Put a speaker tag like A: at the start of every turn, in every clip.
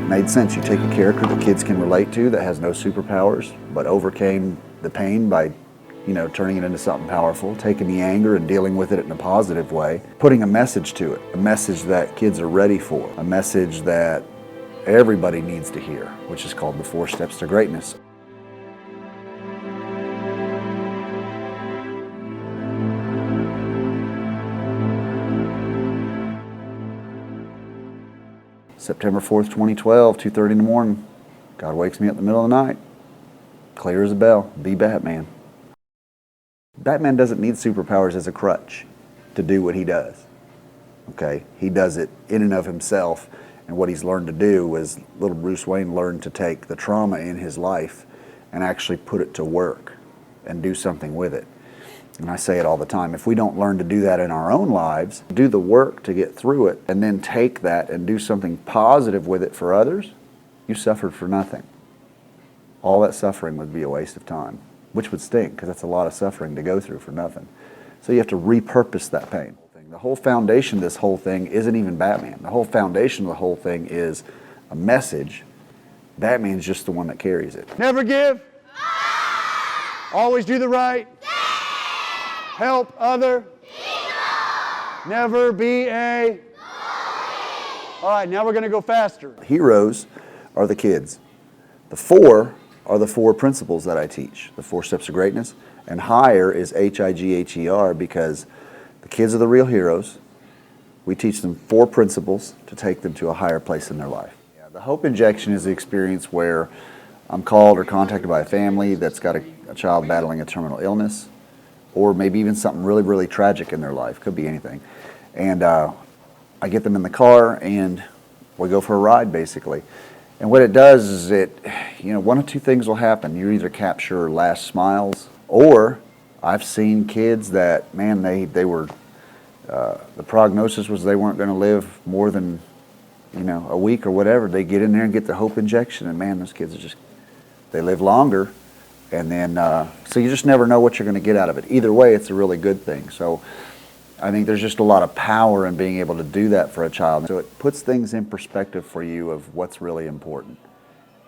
A: made sense. You take a character that kids can relate to that has no superpowers, but overcame the pain by, turning it into something powerful, taking the anger and dealing with it in a positive way, putting a message to it, a message that kids are ready for, a message that everybody needs to hear, which is called the 4 Steps to Greatness. September 4th, 2012, 2:30 in the morning. God wakes me up in the middle of the night. Clear as a bell. Be Batman. Batman doesn't need superpowers as a crutch to do what he does. Okay? He does it in and of himself, and what he's learned to do is little Bruce Wayne learned to take the trauma in his life and actually put it to work and do something with it. And I say it all the time, if we don't learn to do that in our own lives, do the work to get through it, and then take that and do something positive with it for others, you suffered for nothing. All that suffering would be a waste of time, which would stink, because that's a lot of suffering to go through for nothing. So you have to repurpose that pain. The whole foundation of this whole thing isn't even Batman. The whole foundation of the whole thing is a message. Batman's just the one that carries it.
B: Never give. Always do the right. Help other. Never be a. All right, now we're going to go faster.
A: Heroes are the kids. The 4 are the 4 principles that I teach, the 4 Steps of Greatness. And higher is H-I-G-H-E-R, because the kids are the real heroes. We teach them 4 principles to take them to a higher place in their life. Yeah, the hope injection is the experience where I'm called or contacted by a family that's got a child battling a terminal illness, or maybe even something really, really tragic in their life. Could be anything. And I get them in the car and we go for a ride, basically. And what it does is one of 2 things will happen. You either capture last smiles, or I've seen kids that, man, they were, the prognosis was they weren't going to live more than, a week or whatever. They get in there and get the hope injection, and man, those kids are they live longer. And then, so you just never know what you're going to get out of it. Either way, it's a really good thing. So I think there's just a lot of power in being able to do that for a child. So it puts things in perspective for you of what's really important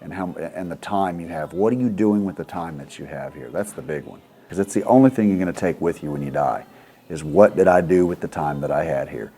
A: and the time you have. What are you doing with the time that you have here? That's the big one. Because it's the only thing you're going to take with you when you die, is what did I do with the time that I had here?